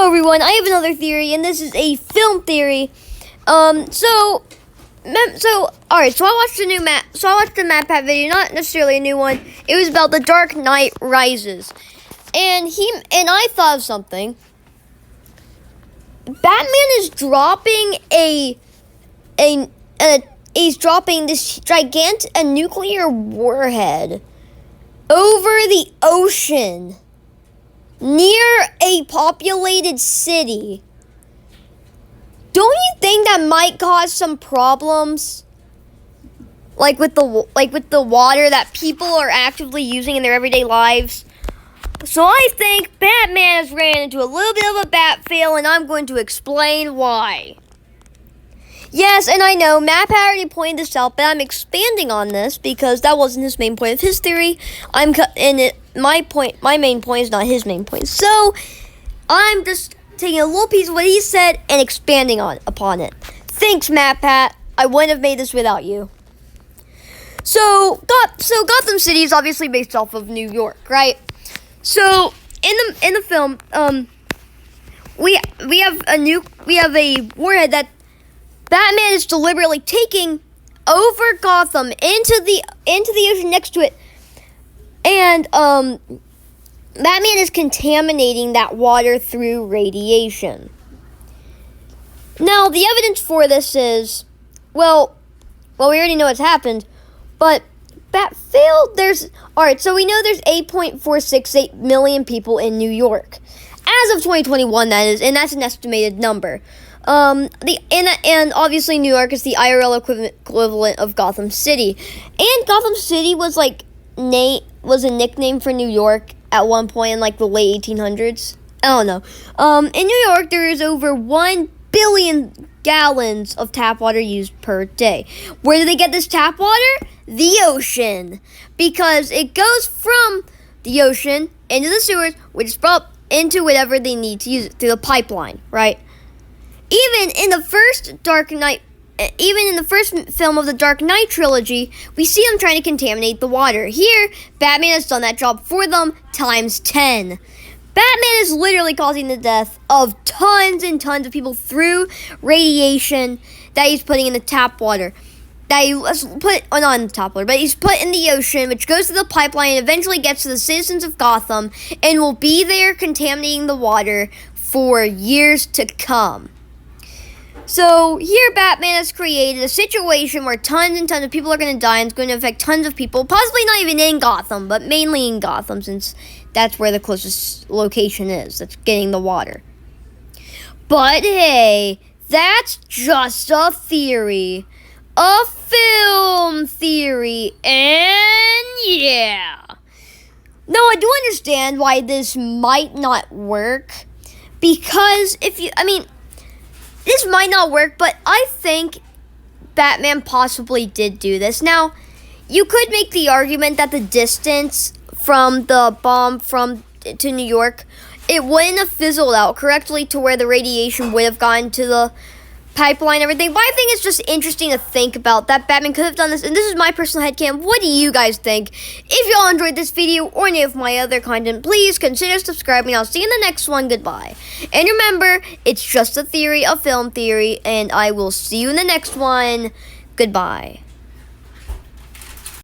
Hello everyone, I have another theory, and this is a film theory. Alright, so I watched the new I watched the MatPat video, not necessarily a new one. It was about The Dark Knight Rises. And I thought of something. Batman is dropping he's dropping this gigantic nuclear warhead over the ocean near a populated city. Don't you think that might cause some problems? Like with the water that people are actively using in their everyday lives? So I think Batman has ran into a little bit of a bat fail, and I'm going to explain why. Yes, and I know MatPat already pointed this out, but I'm expanding on this because that wasn't his main point of his theory. My main point is not his main point. So I'm just taking a little piece of what he said and expanding upon it. Thanks, MatPat. I wouldn't have made this without you. So Gotham City is obviously based off of New York, right? So in the film, we have a warhead that Batman is deliberately taking over Gotham into the ocean next to it, and Batman is contaminating that water through radiation. Now, the evidence for this is, well, we already know what's happened, but Bat failed. So we know there's 8.468 million people in New York. As of 2021, that is, and that's an estimated number. And obviously New York is the IRL equivalent of Gotham City. And Gotham City was a nickname for New York at one point in the late 1800s. I don't know. In New York, there is over 1 billion gallons of tap water used per day. Where do they get this tap water? The ocean. Because it goes from the ocean into the sewers, which is brought into whatever they need to use it through the pipeline, right? Even in the first film of the Dark Knight trilogy, we see them trying to contaminate the water. Here, Batman has done that job for them times 10. Batman is literally causing the death of tons and tons of people through radiation that he's putting in the tap water. Not in the tap water, but he's put in the ocean, which goes to the pipeline and eventually gets to the citizens of Gotham and will be there contaminating the water for years to come. So here Batman has created a situation where tons and tons of people are going to die, and it's going to affect tons of people, possibly not even in Gotham, but mainly in Gotham, since that's where the closest location is that's getting the water. But hey, that's just a theory. A film theory, and yeah. Now, I do understand why this might not work, because this might not work, but I think Batman possibly did do this. Now, you could make the argument that the distance from the bomb to New York, it wouldn't have fizzled out correctly to where the radiation would have gotten to the pipeline and everything. But I think it's just interesting to think about that Batman could have done this. And this is my personal headcanon. What do you guys think? If y'all enjoyed this video or any of my other content, please consider subscribing. I'll see you in the next one. Goodbye. And remember, it's just a theory, a film theory, and I will see you in the next one. Goodbye.